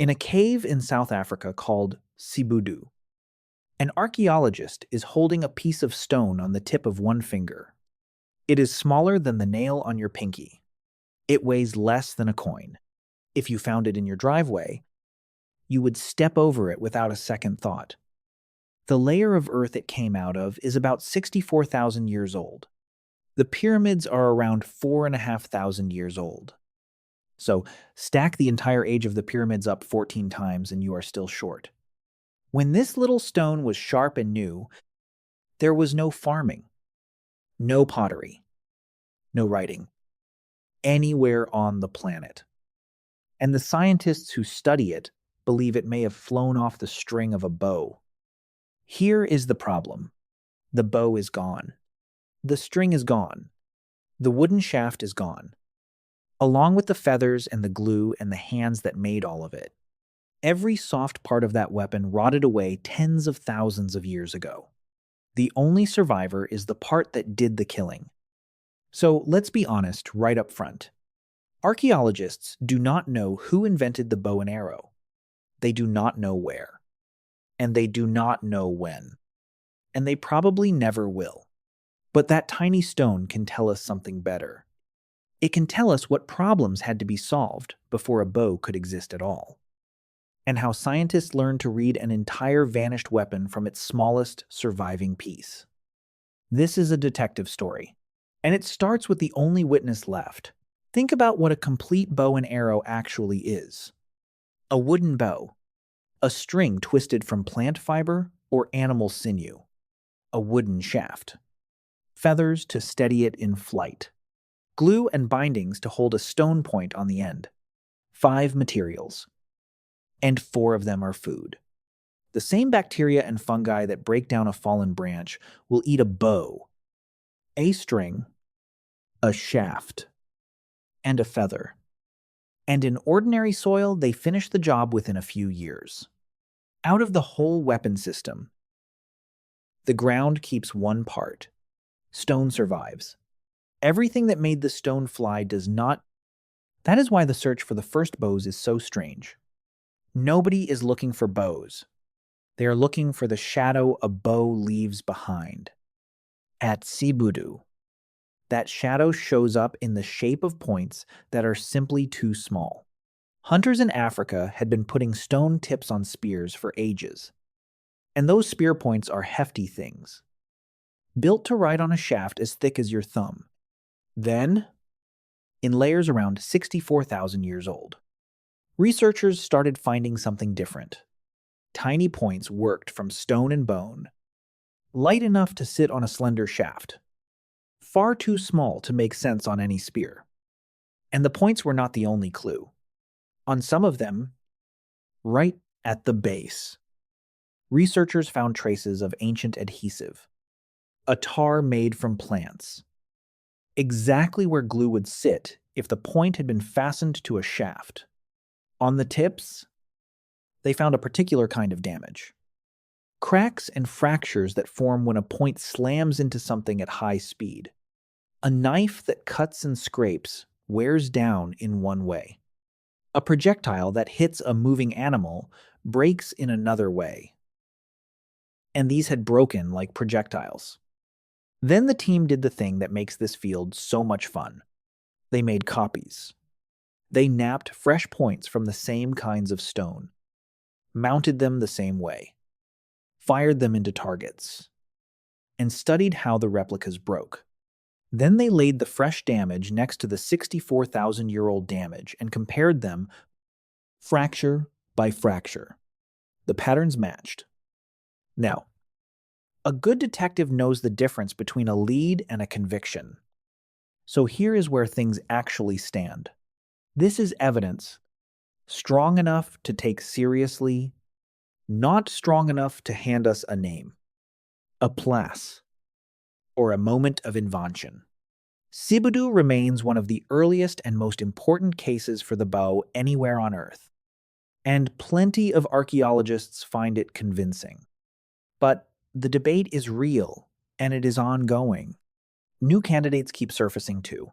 In a cave in South Africa called Sibudu, an archaeologist is holding a piece of stone on the tip of one finger. It is smaller than the nail on your pinky. It weighs less than a coin. If you found it in your driveway, you would step over it without a second thought. The layer of earth it came out of is about 64,000 years old. The pyramids are around 4,500 years old. So stack the entire age of the pyramids up 14 times and you are still short. When this little stone was sharp and new, there was no farming, no pottery, no writing, anywhere on the planet. And the scientists who study it believe it may have flown off the string of a bow. Here is the problem. The bow is gone. The string is gone. The wooden shaft is gone, along with the feathers and the glue and the hands that made all of it. Every soft part of that weapon rotted away tens of thousands of years ago. The only survivor is the part that did the killing. So let's be honest right up front. Archaeologists do not know who invented the bow and arrow. They do not know where. And they do not know when. And they probably never will. But that tiny stone can tell us something better. It can tell us what problems had to be solved before a bow could exist at all, and how scientists learned to read an entire vanished weapon from its smallest surviving piece. This is a detective story, and it starts with the only witness left. Think about what a complete bow and arrow actually is. A wooden bow, a string twisted from plant fiber or animal sinew, a wooden shaft, feathers to steady it in flight, glue and bindings to hold a stone point on the end. 5 materials. And 4 of them are food. The same bacteria and fungi that break down a fallen branch will eat a bow, a string, a shaft, and a feather. And in ordinary soil, they finish the job within a few years. Out of the whole weapon system, the ground keeps one part. Stone survives. Everything that made the stone fly does not. That is why the search for the first bows is so strange. Nobody is looking for bows. They are looking for the shadow a bow leaves behind. At Sibudu, that shadow shows up in the shape of points that are simply too small. Hunters in Africa had been putting stone tips on spears for ages. And those spear points are hefty things, built to ride on a shaft as thick as your thumb. Then, in layers around 64,000 years old, researchers started finding something different. Tiny points worked from stone and bone, light enough to sit on a slender shaft, far too small to make sense on any spear. And the points were not the only clue. On some of them, right at the base, researchers found traces of ancient adhesive, a tar made from plants, exactly where glue would sit if the point had been fastened to a shaft. On the tips, they found a particular kind of damage. Cracks and fractures that form when a point slams into something at high speed. A knife that cuts and scrapes wears down in one way. A projectile that hits a moving animal breaks in another way. And these had broken like projectiles. Then the team did the thing that makes this field so much fun. They made copies. They napped fresh points from the same kinds of stone, mounted them the same way, fired them into targets, and studied how the replicas broke. Then they laid the fresh damage next to the 64,000-year-old damage and compared them fracture by fracture. The patterns matched. Now, a good detective knows the difference between a lead and a conviction. So here is where things actually stand. This is evidence strong enough to take seriously, not strong enough to hand us a name, a place, or a moment of invention. Sibudu remains one of the earliest and most important cases for the bow anywhere on Earth, and plenty of archaeologists find it convincing. But the debate is real, and it is ongoing. New candidates keep surfacing too.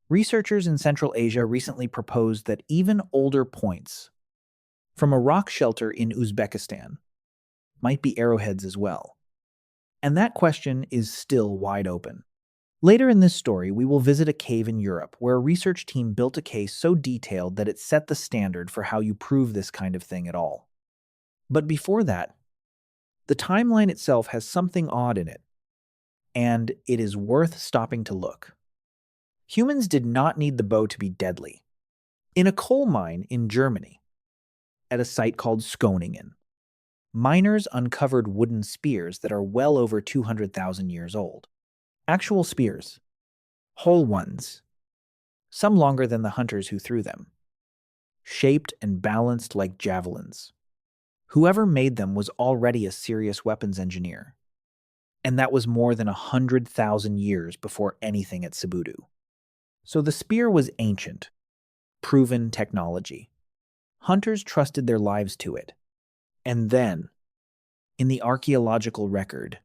Researchers in Central Asia recently proposed that even older points, from a rock shelter in Uzbekistan. Might be arrowheads as well. And that question is still wide open. Later in this story, we will visit a cave in Europe where a research team built a case so detailed that it set the standard for how you prove this kind of thing at all. But before that, the timeline itself has something odd in it, and it is worth stopping to look. Humans did not need the bow to be deadly. In a coal mine in Germany, at a site called Skoningen, miners uncovered wooden spears that are well over 200,000 years old. Actual spears. Whole ones. Some longer than the hunters who threw them. Shaped and balanced like javelins. Whoever made them was already a serious weapons engineer. And that was more than 100,000 years before anything at Sibudu. So the spear was ancient, proven technology. Hunters trusted their lives to it. And then, in the archaeological record,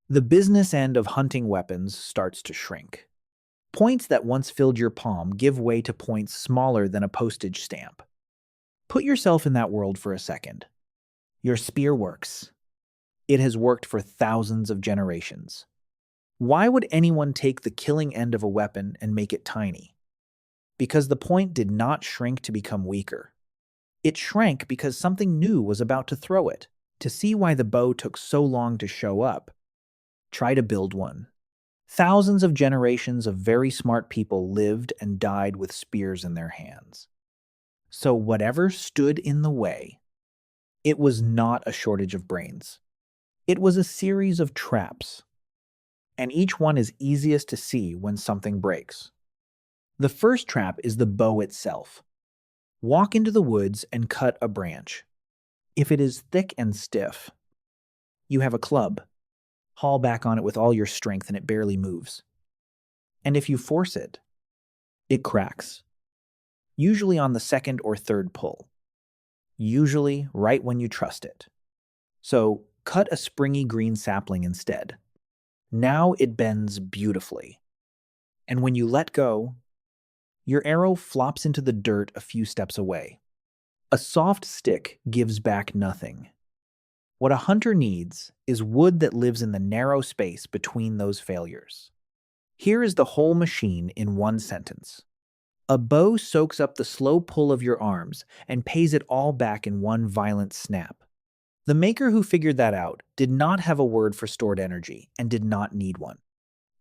the business end of hunting weapons starts to shrink. Points that once filled your palm give way to points smaller than a postage stamp. Put yourself in that world for a second. Your spear works. It has worked for thousands of generations. Why would anyone take the killing end of a weapon and make it tiny? Because the point did not shrink to become weaker. It shrank because something new was about to throw it. To see why the bow took so long to show up, try to build one. Thousands of generations of very smart people lived and died with spears in their hands. So whatever stood in the way, it was not a shortage of brains. It was a series of traps, and each one is easiest to see when something breaks. The first trap is the bow itself. Walk into the woods and cut a branch. If it is thick and stiff, you have a club. Haul back on it with all your strength and it barely moves. And if you force it, it cracks. Usually on the second or third pull. Usually right when you trust it. So cut a springy green sapling instead. Now it bends beautifully. And when you let go, your arrow flops into the dirt a few steps away. A soft stick gives back nothing. What a hunter needs is wood that lives in the narrow space between those failures. Here is the whole machine in one sentence. A bow soaks up the slow pull of your arms and pays it all back in one violent snap. The maker who figured that out did not have a word for stored energy and did not need one.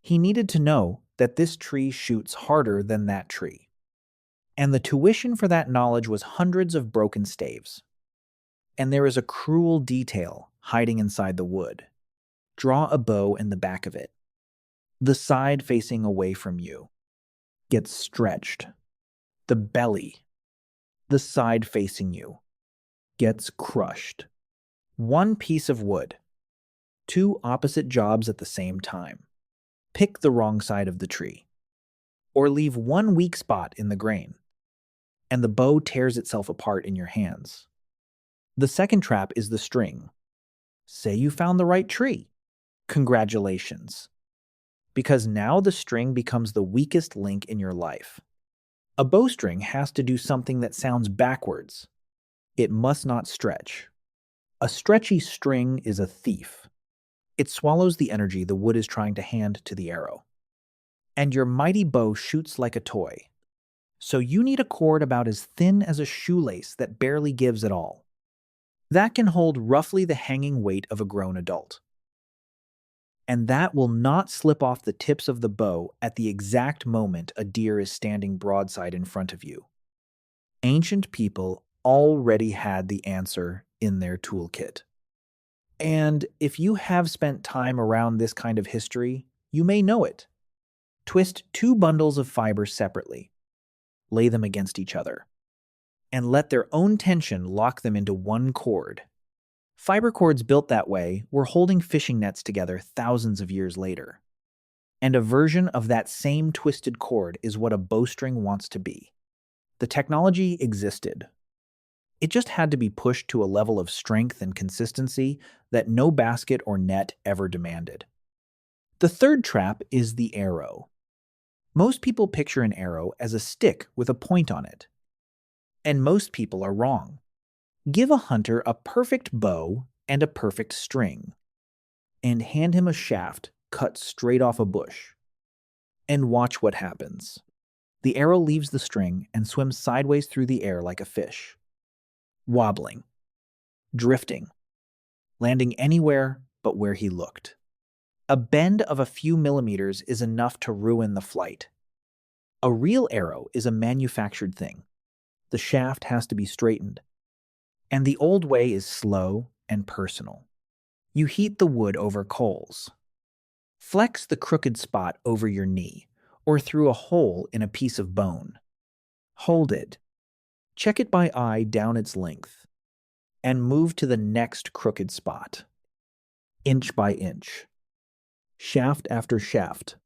He needed to know that this tree shoots harder than that tree. And the tuition for that knowledge was hundreds of broken staves. And there is a cruel detail hiding inside the wood. Draw a bow in the back of it. The side facing away from you gets stretched. The belly, the side facing you, gets crushed. One piece of wood. Two opposite jobs at the same time. Pick the wrong side of the tree. Or leave one weak spot in the grain. And the bow tears itself apart in your hands. The second trap is the string. Say you found the right tree. Congratulations. Because now the string becomes the weakest link in your life. A bowstring has to do something that sounds backwards. It must not stretch. A stretchy string is a thief. It swallows the energy the wood is trying to hand to the arrow. And your mighty bow shoots like a toy. So you need a cord about as thin as a shoelace that barely gives at all. That can hold roughly the hanging weight of a grown adult. And that will not slip off the tips of the bow at the exact moment a deer is standing broadside in front of you. Ancient people already had the answer in their toolkit. And if you have spent time around this kind of history, you may know it. Twist two bundles of fiber separately. Lay them against each other. And let their own tension lock them into one cord. Fiber cords built that way were holding fishing nets together thousands of years later. And a version of that same twisted cord is what a bowstring wants to be. The technology existed. It just had to be pushed to a level of strength and consistency that no basket or net ever demanded. The third trap is the arrow. Most people picture an arrow as a stick with a point on it. And most people are wrong. Give a hunter a perfect bow and a perfect string, and hand him a shaft cut straight off a bush, and watch what happens. The arrow leaves the string and swims sideways through the air like a fish, wobbling, drifting, landing anywhere but where he looked. A bend of a few millimeters is enough to ruin the flight. A real arrow is a manufactured thing. The shaft has to be straightened, and the old way is slow and personal. You heat the wood over coals. Flex the crooked spot over your knee or through a hole in a piece of bone. Hold it. Check it by eye down its length, and move to the next crooked spot, inch by inch, shaft after shaft.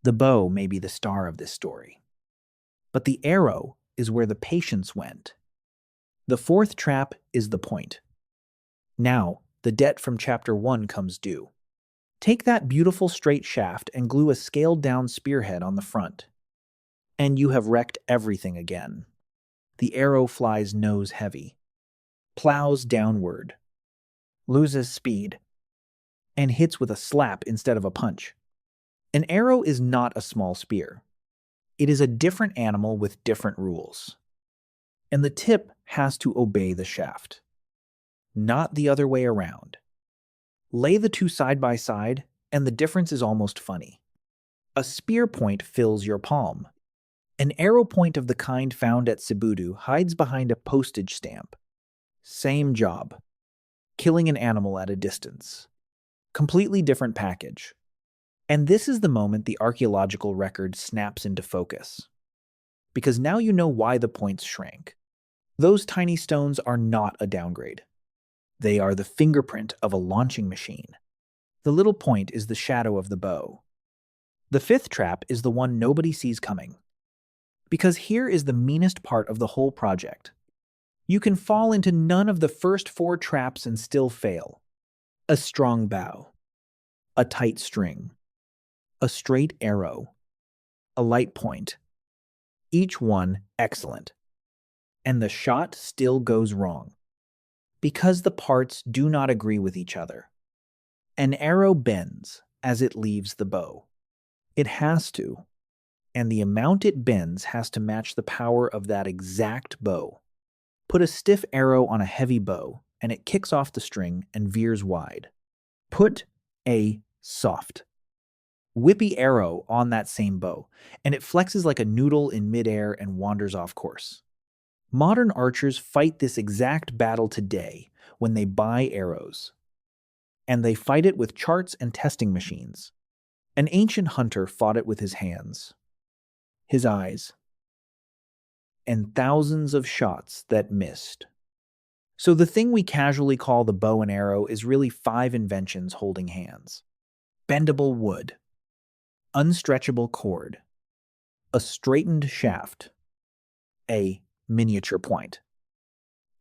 The bow may be the star of this story, but the arrow is where the patience went. The fourth trap is the point. Now, the debt from Chapter 1 comes due. Take that beautiful straight shaft and glue a scaled-down spearhead on the front, and you have wrecked everything again. The arrow flies nose heavy, plows downward, loses speed, and hits with a slap instead of a punch. An arrow is not a small spear. It is a different animal with different rules. And the tip has to obey the shaft, not the other way around. Lay the two side by side, and the difference is almost funny. A spear point fills your palm. An arrow point of the kind found at Cebudu hides behind a postage stamp. Same job. Killing an animal at a distance. Completely different package. And this is the moment the archaeological record snaps into focus. Because now you know why the points shrank. Those tiny stones are not a downgrade. They are the fingerprint of a launching machine. The little point is the shadow of the bow. The fifth trap is the one nobody sees coming. Because here is the meanest part of the whole project. You can fall into none of the first four traps and still fail. A strong bow, a tight string, a straight arrow, a light point. Each one excellent. And the shot still goes wrong. Because the parts do not agree with each other. An arrow bends as it leaves the bow. It has to. And the amount it bends has to match the power of that exact bow. Put a stiff arrow on a heavy bow, and it kicks off the string and veers wide. Put a soft, whippy arrow on that same bow, and it flexes like a noodle in midair and wanders off course. Modern archers fight this exact battle today when they buy arrows. And they fight it with charts and testing machines. An ancient hunter fought it with his hands, his eyes, and thousands of shots that missed. So the thing we casually call the bow and arrow is really 5 inventions holding hands. Bendable wood, unstretchable cord, a straightened shaft, a miniature point,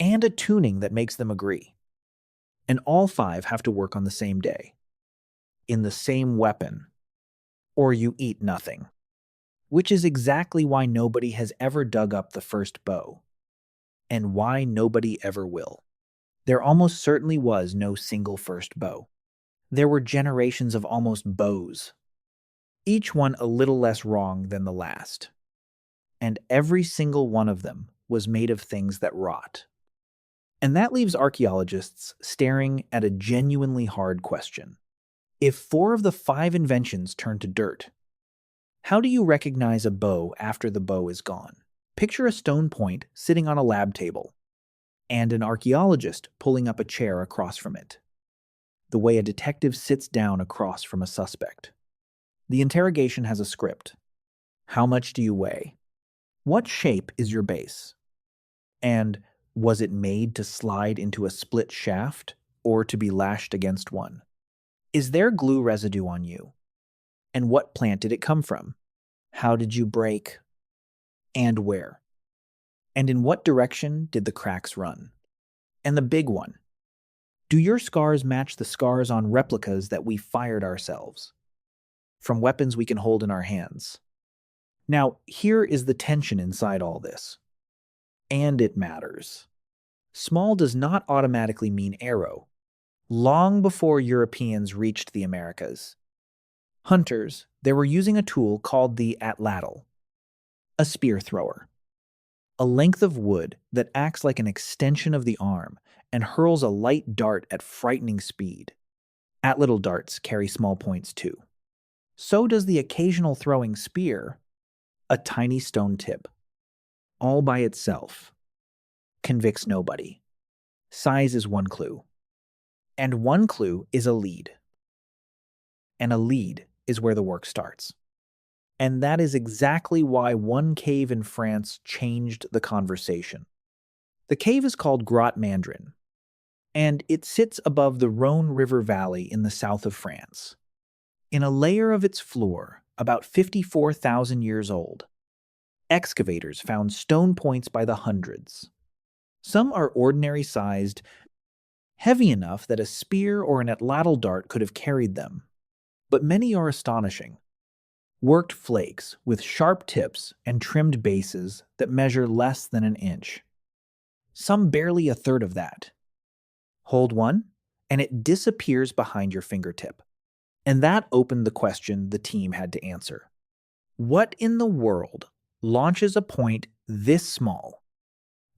and a tuning that makes them agree. And all 5 have to work on the same day, in the same weapon, or you eat nothing. Which is exactly why nobody has ever dug up the first bow, and why nobody ever will. There almost certainly was no single first bow. There were generations of almost bows, each one a little less wrong than the last. And every single one of them was made of things that rot. And that leaves archaeologists staring at a genuinely hard question. If 4 of the 5 inventions turn to dirt, how do you recognize a bow after the bow is gone? Picture a stone point sitting on a lab table, and an archaeologist pulling up a chair across from it, the way a detective sits down across from a suspect. The interrogation has a script. How much do you weigh? What shape is your base? And was it made to slide into a split shaft or to be lashed against one? Is there glue residue on you? And what plant did it come from? How did you break? And where? And in what direction did the cracks run? And the big one. Do your scars match the scars on replicas that we fired ourselves? From weapons we can hold in our hands. Now, here is the tension inside all this. And it matters. Small does not automatically mean arrow. Long before Europeans reached the Americas, hunters, they were using a tool called the atlatl, a spear thrower, a length of wood that acts like an extension of the arm and hurls a light dart at frightening speed. Atlatl darts carry small points too. So does the occasional throwing spear, a tiny stone tip. All by itself. Convicts nobody. Size is one clue. And one clue is a lead. And a lead is where the work starts. And that is exactly why one cave in France changed the conversation. The cave is called Grotte Mandrin, and it sits above the Rhone River Valley in the south of France. In a layer of its floor, about 54,000 years old, excavators found stone points by the hundreds. Some are ordinary-sized, heavy enough that a spear or an atlatl dart could have carried them. But many are astonishing. Worked flakes with sharp tips and trimmed bases that measure less than an inch. Some barely a third of that. Hold one, and it disappears behind your fingertip. And that opened the question the team had to answer. What in the world launches a point this small?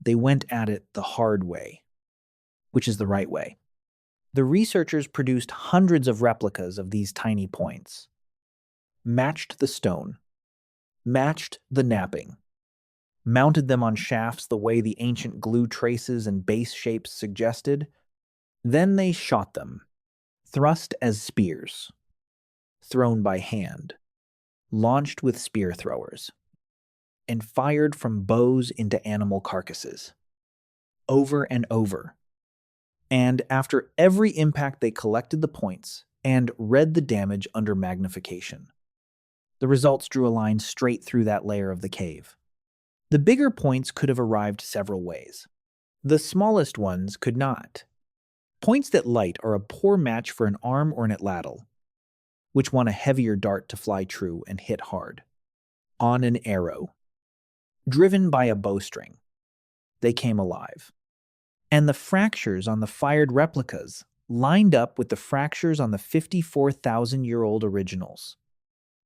They went at it the hard way, which is the right way. The researchers produced hundreds of replicas of these tiny points, matched the stone, matched the napping, mounted them on shafts the way the ancient glue traces and base shapes suggested. Then they shot them, thrust as spears, thrown by hand, launched with spear throwers, and fired from bows into animal carcasses, over and over. And after every impact, they collected the points and read the damage under magnification. The results drew a line straight through that layer of the cave. The bigger points could have arrived several ways. The smallest ones could not. Points that light are a poor match for an arm or an atlatl, which want a heavier dart to fly true and hit hard. On an arrow, driven by a bowstring, they came alive. And the fractures on the fired replicas lined up with the fractures on the 54,000-year-old originals.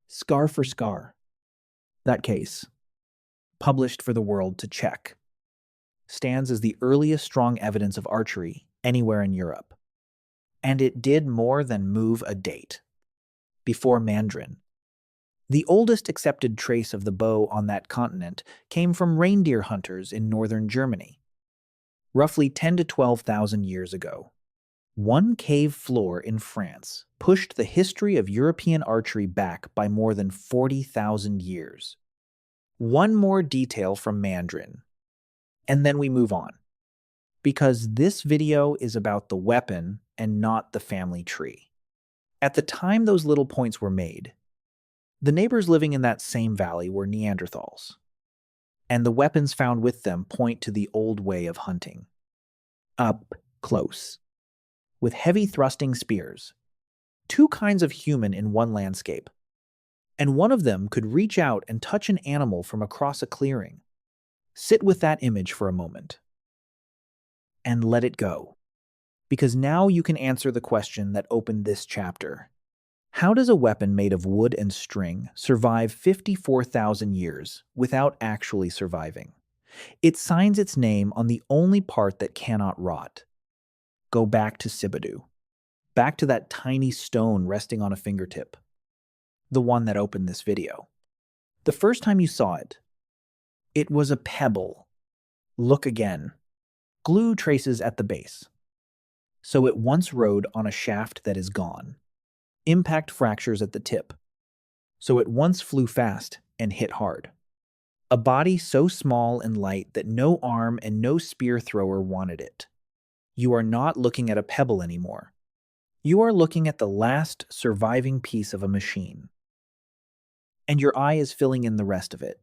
Scar for scar. That case, published for the world to check, stands as the earliest strong evidence of archery anywhere in Europe. And it did more than move a date. Before Mandrin, the oldest accepted trace of the bow on that continent came from reindeer hunters in northern Germany, roughly 10 to 12,000 years ago. One cave floor in France pushed the history of European archery back by more than 40,000 years. One more detail from Mandrin, and then we move on. Because this video is about the weapon and not the family tree. At the time those little points were made, the neighbors living in that same valley were Neanderthals, and the weapons found with them point to the old way of hunting. Up close, with heavy thrusting spears, two kinds of human in one landscape, and one of them could reach out and touch an animal from across a clearing. Sit with that image for a moment, and let it go, because now you can answer the question that opened this chapter. How does a weapon made of wood and string survive 54,000 years without actually surviving? It signs its name on the only part that cannot rot. Go back to Sibadu. Back to that tiny stone resting on a fingertip. The one that opened this video. The first time you saw it, it was a pebble. Look again. Glue traces at the base. So it once rode on a shaft that is gone. Impact fractures at the tip. So it once flew fast and hit hard. A body so small and light that no arm and no spear thrower wanted it. You are not looking at a pebble anymore. You are looking at the last surviving piece of a machine. And your eye is filling in the rest of it.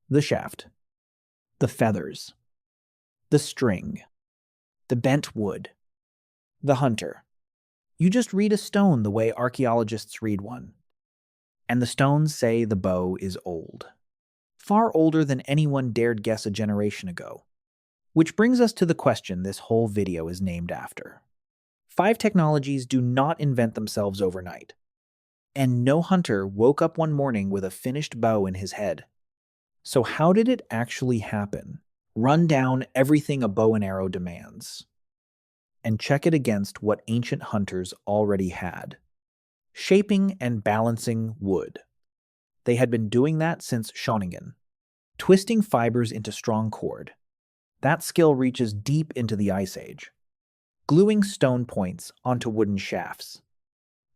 The shaft. The feathers. The string. The bent wood. The hunter. You just read a stone the way archaeologists read one. And the stones say the bow is old. Far older than anyone dared guess a generation ago. Which brings us to the question this whole video is named after. 5 technologies do not invent themselves overnight. And no hunter woke up one morning with a finished bow in his head. So how did it actually happen? Run down everything a bow and arrow demands, and check it against what ancient hunters already had. Shaping and balancing wood. They had been doing that since Schöningen. Twisting fibers into strong cord. That skill reaches deep into the Ice Age. Gluing stone points onto wooden shafts.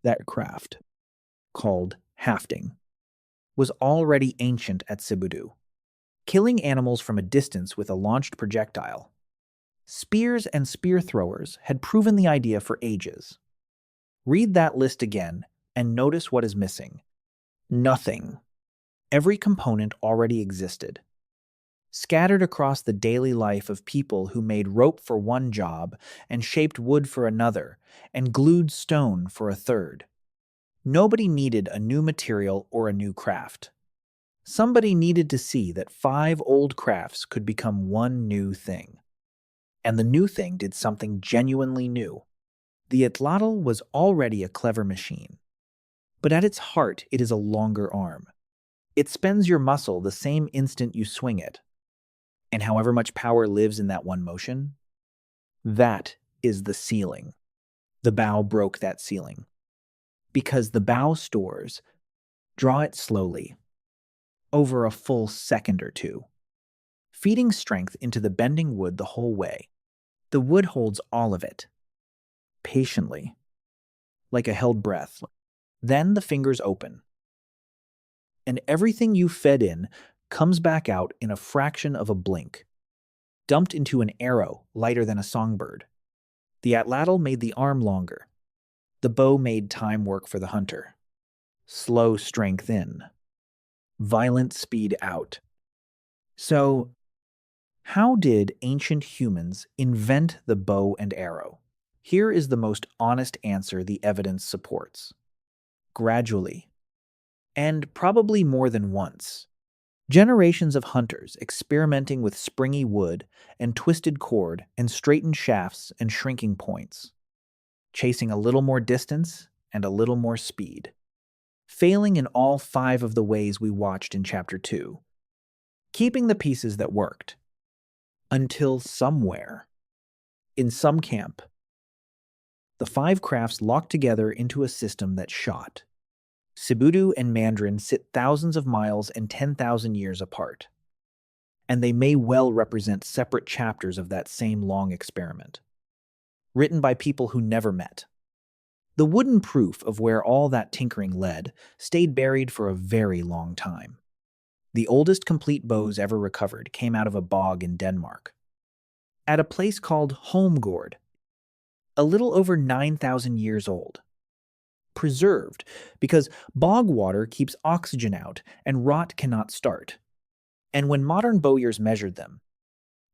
That craft, called hafting, was already ancient at Sibudu. Killing animals from a distance with a launched projectile. Spears and spear throwers had proven the idea for ages. Read that list again and notice what is missing. Nothing. Every component already existed, scattered across the daily life of people who made rope for one job and shaped wood for another and glued stone for a third. Nobody needed a new material or a new craft. Somebody needed to see that 5 old crafts could become one new thing. And the new thing did something genuinely new. The atlatl was already a clever machine. But at its heart, it is a longer arm. It spends your muscle the same instant you swing it. And however much power lives in that one motion, that is the ceiling. The bow broke that ceiling. Because the bow stores, draw it slowly, over a full second or two, feeding strength into the bending wood the whole way. The wood holds all of it, patiently, like a held breath. Then the fingers open, and everything you fed in comes back out in a fraction of a blink, dumped into an arrow lighter than a songbird. The atlatl made the arm longer. The bow made time work for the hunter. Slow strength in, violent speed out. So, how did ancient humans invent the bow and arrow? Here is the most honest answer the evidence supports. Gradually, and probably more than once. Generations of hunters experimenting with springy wood and twisted cord and straightened shafts and shrinking points, chasing a little more distance and a little more speed, failing in all 5 of the ways we watched in Chapter 2, keeping the pieces that worked, until somewhere, in some camp, the 5 crafts locked together into a system that shot. Sibudu and Mandarin sit thousands of miles and 10,000 years apart, and they may well represent separate chapters of that same long experiment, written by people who never met. The wooden proof of where all that tinkering led stayed buried for a very long time. The oldest complete bows ever recovered came out of a bog in Denmark, at a place called Holmgård, a little over 9,000 years old. Preserved because bog water keeps oxygen out and rot cannot start. And when modern bowyers measured them,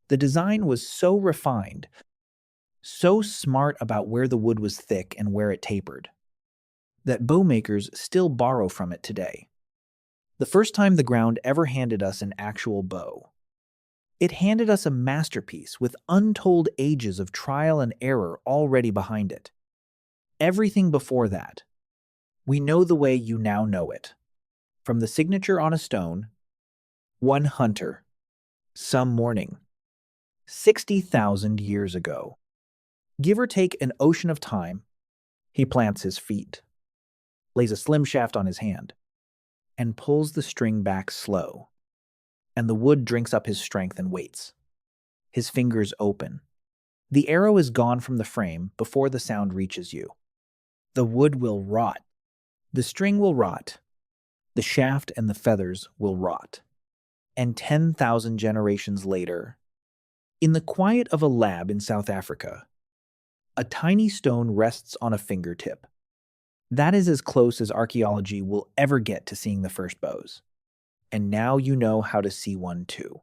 the design was so refined, so smart about where the wood was thick and where it tapered, that bowmakers still borrow from it today. The first time the ground ever handed us an actual bow, it handed us a masterpiece with untold ages of trial and error already behind it. Everything before that, we know the way you now know it. From the signature on a stone, one hunter, some morning, 60,000 years ago. Give or take an ocean of time, he plants his feet, lays a slim shaft on his hand, and pulls the string back slow. And the wood drinks up his strength and waits. His fingers open. The arrow is gone from the frame before the sound reaches you. The wood will rot. The string will rot. The shaft and the feathers will rot. And 10,000 generations later, in the quiet of a lab in South Africa, a tiny stone rests on a fingertip. That is as close as archaeology will ever get to seeing the first bows. And now you know how to see one too.